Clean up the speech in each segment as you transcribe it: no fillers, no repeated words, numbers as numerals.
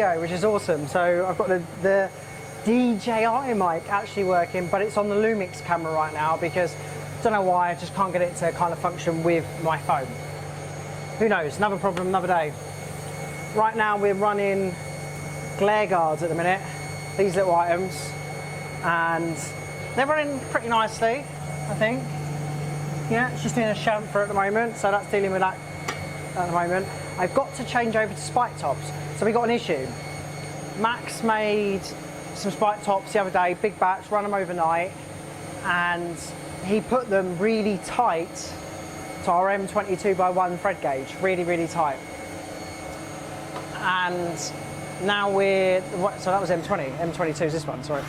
audio, which is awesome. So I've got the DJI mic actually working, but it's on the Lumix camera right now because I don't know why, I just can't get it to kind of function with my phone. Who knows, another problem, another day. Right now we're running glare guards at the minute, these little items, and they're running pretty nicely, I think. Yeah, it's just doing a chamfer at the moment, so that's dealing with that at the moment. I've got to change over to spike tops. So we got an issue. Max made some spike tops the other day, big batch, run them overnight, and he put them really tight to our M22x1 thread gauge, really, really tight. And now so that was M20, M22 is this one, sorry.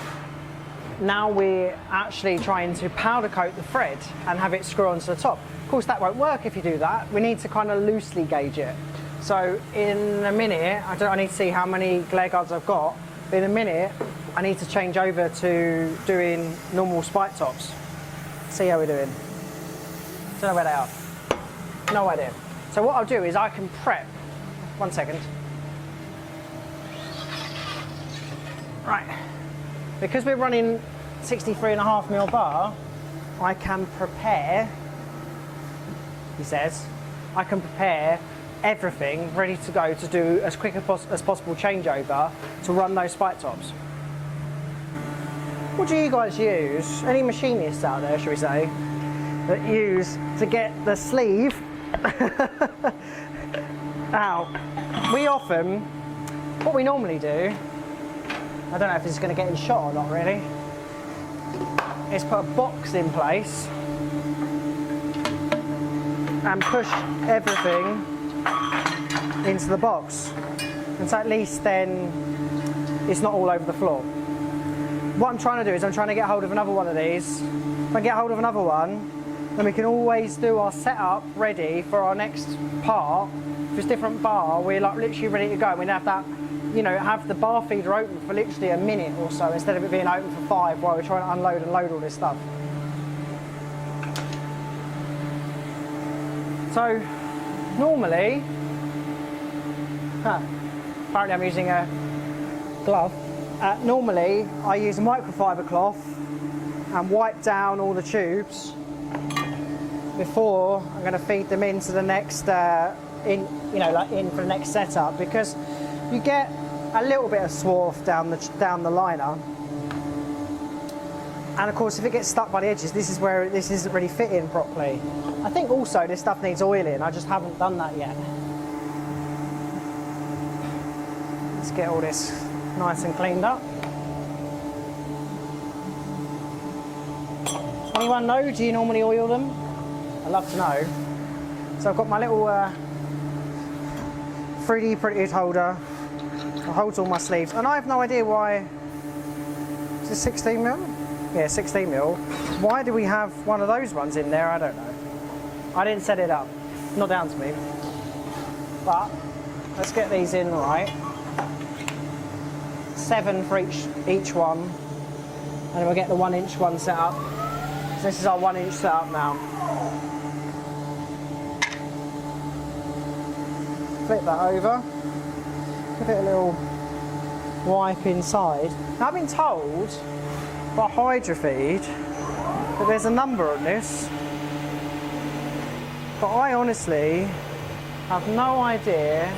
Now we're actually trying to powder coat the thread and have it screw onto the top. Of course that won't work if you do that. We need to kind of loosely gauge it. So in a minute, I need to see how many glare guards I've got. But in a minute, I need to change over to doing normal spike tops. See how we're doing. Don't know where they are. No idea. So what I'll do is I can prep. 1 second. Right. Because we're running 63.5mm bar, I can prepare, he says, I can prepare everything ready to go to do as quick as possible changeover to run those spike tops. What do you guys use, any machinists out there, shall we say, that use to get the sleeve out? We often, what we normally do, I don't know if this is going to get in shot or not really, is put a box in place and push everything into the box, and so at least then it's not all over the floor. What I'm trying to do is I'm trying to get hold of another one of these. If I get hold of another one, then we can always do our setup ready for our next part. If it's different bar, we're like literally ready to go. We have that, you know, have the bar feeder open for literally a minute or so instead of it being open for 5 while we're trying to unload and load all this stuff. So normally, apparently I'm using a glove. Normally I use a microfiber cloth and wipe down all the tubes before I'm going to feed them into the next in for the next setup, because you get a little bit of swarf down the liner, and of course if it gets stuck by the edges, this is where this isn't really fitting properly. I think also this stuff needs oiling, I just haven't done that yet. Let's get all this nice and cleaned up. Anyone know, do you normally oil them? I'd love to know. So I've got my little 3D printed holder that holds all my sleeves, and I have no idea why. Is this 16mm? Yeah, 16mm. Why do we have one of those ones in there? I don't know. I didn't set it up. Not down to me. But let's get these in right. 7 for each one, and then we'll get the 1-inch one set up. So this is our 1-inch setup now. Flip that over, give it a little wipe inside. Now I've been told by Hydrofeed that there's a number on this, but I honestly have no idea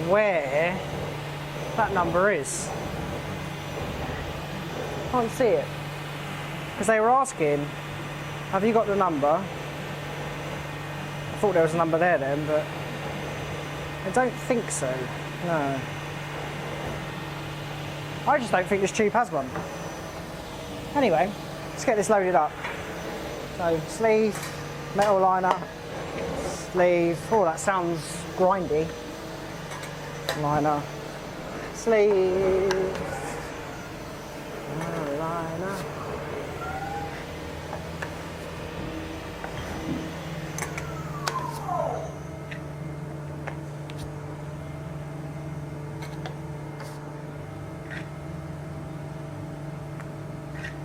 where that number is. Can't see it. Because they were asking, have you got the number? I thought there was a number there then, but I don't think so, no. I just don't think this tube has one. Anyway, let's get this loaded up. So, sleeve, metal liner, sleeve, oh that sounds grindy. Liner, sleeve, liner.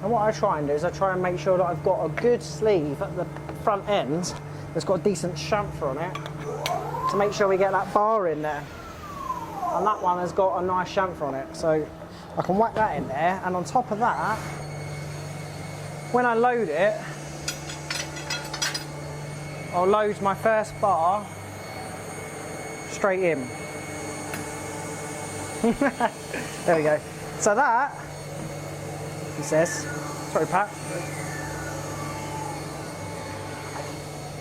And what I try and do is I try and make sure that I've got a good sleeve at the front end that's got a decent chamfer on it to make sure we get that bar in there. and that one has got a nice chamfer on it. So I can whack that in there, and on top of that, when I load it, I'll load my first bar straight in. There we go. So that, he says, sorry Pat,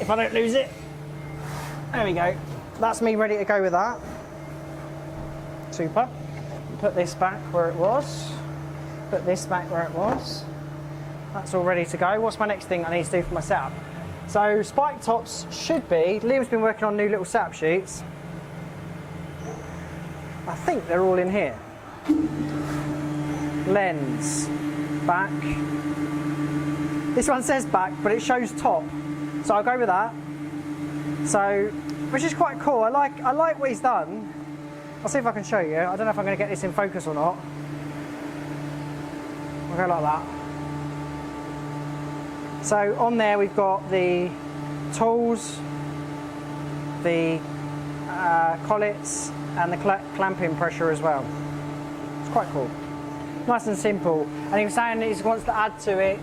if I don't lose it, there we go. That's me ready to go with that. Super. Put this back where it was. Put this back where it was. That's all ready to go. What's my next thing I need to do for my setup? So spike tops should be, Liam's been working on new little setup sheets. I think they're all in here. Lens, back. This one says back, but it shows top. So I'll go with that. So, which is quite cool. I like what he's done. I'll see if I can show you. I don't know if I'm going to get this in focus or not. I'll go like that. So on there we've got the tools, the collets, and the clamping pressure as well. It's quite cool. Nice and simple. And he was saying he wants to add to it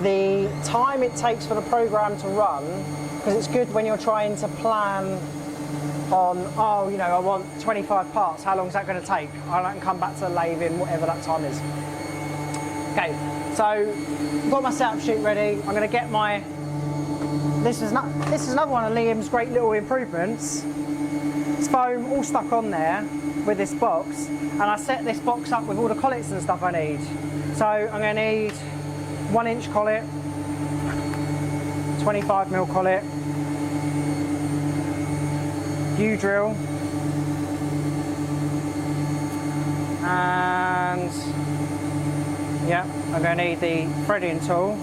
the time it takes for the program to run, because it's good when you're trying to plan on, oh, you know, I want 25 parts, how long is that going to take? I can come back to the lathe in whatever that time is. Okay, so I've got my setup sheet ready. I'm going to get my, this is another one of Liam's great little improvements. It's foam all stuck on there with this box, and I set this box up with all the collets and stuff I need. So I'm going to need 1-inch collet, 25mm collet, U-drill, and yeah, I'm going to need the threading tool,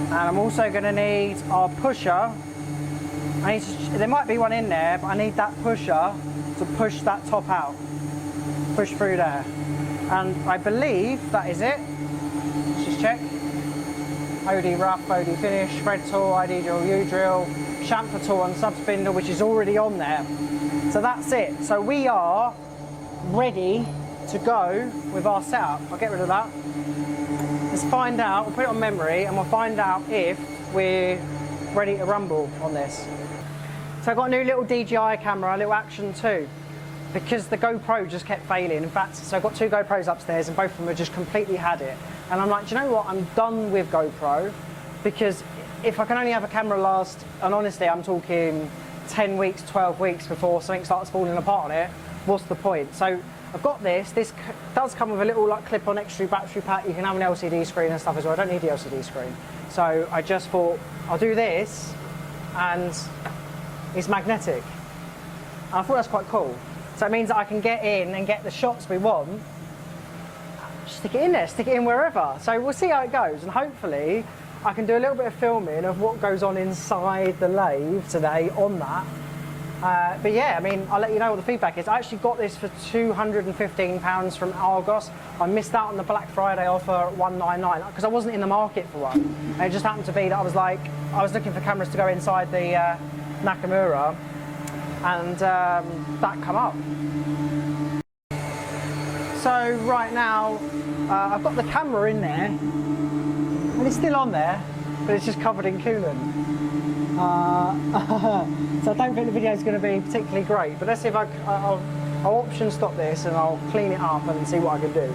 and I'm also going to need our pusher. There might be one in there, but I need that pusher to push that top out, push through there, and I believe that is it. Let's just check. OD rough, OD finish, thread tool, ID drill, U-drill, chamfer tool and sub spindle, which is already on there. So that's it. So we are ready to go with our setup. I'll get rid of that. Let's find out, we'll put it on memory, and we'll find out if we're ready to rumble on this. So I've got a new little DJI camera, a little Action 2, because the GoPro just kept failing. In fact, so I've got 2 GoPros upstairs and both of them have just completely had it. And I'm like, do you know what, I'm done with GoPro, because if I can only have a camera last, and honestly I'm talking 10 weeks, 12 weeks before something starts falling apart on it, what's the point? So I've got this does come with a little like clip-on extra battery pack. You can have an LCD screen and stuff as well. I don't need the LCD screen. So I just thought, I'll do this, and it's magnetic. And I thought that's quite cool. So it means that I can get in and get the shots we want, just stick it in there, stick it in wherever. So we'll see how it goes, and hopefully I can do a little bit of filming of what goes on inside the lathe today on that. But yeah, I mean, I'll let you know what the feedback is. I actually got this for £215 from Argos. I missed out on the Black Friday offer at $199 because I wasn't in the market for one. And it just happened to be that I was looking for cameras to go inside the Nakamura, and that come up. So right now, I've got the camera in there, and it's still on there, but it's just covered in coolant. So I don't think the video is going to be particularly great, but let's see if I'll option stop this and I'll clean it up and see what I can do.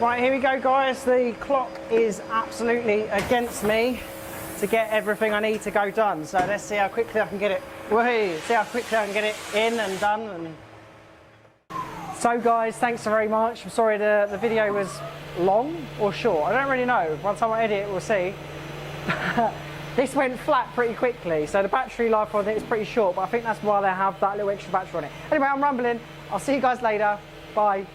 Right, here we go guys, the clock is absolutely against me. to get everything I need to go done. So let's see how quickly I can get it. See how quickly I can get it in and done. And so guys, thanks very much. I'm sorry the video was long or short. I don't really know. By the time I edit it, we'll see. This went flat pretty quickly, so the battery life on it is pretty short, but I think that's why they have that little extra battery on it. Anyway, I'm rambling. I'll see you guys later. Bye.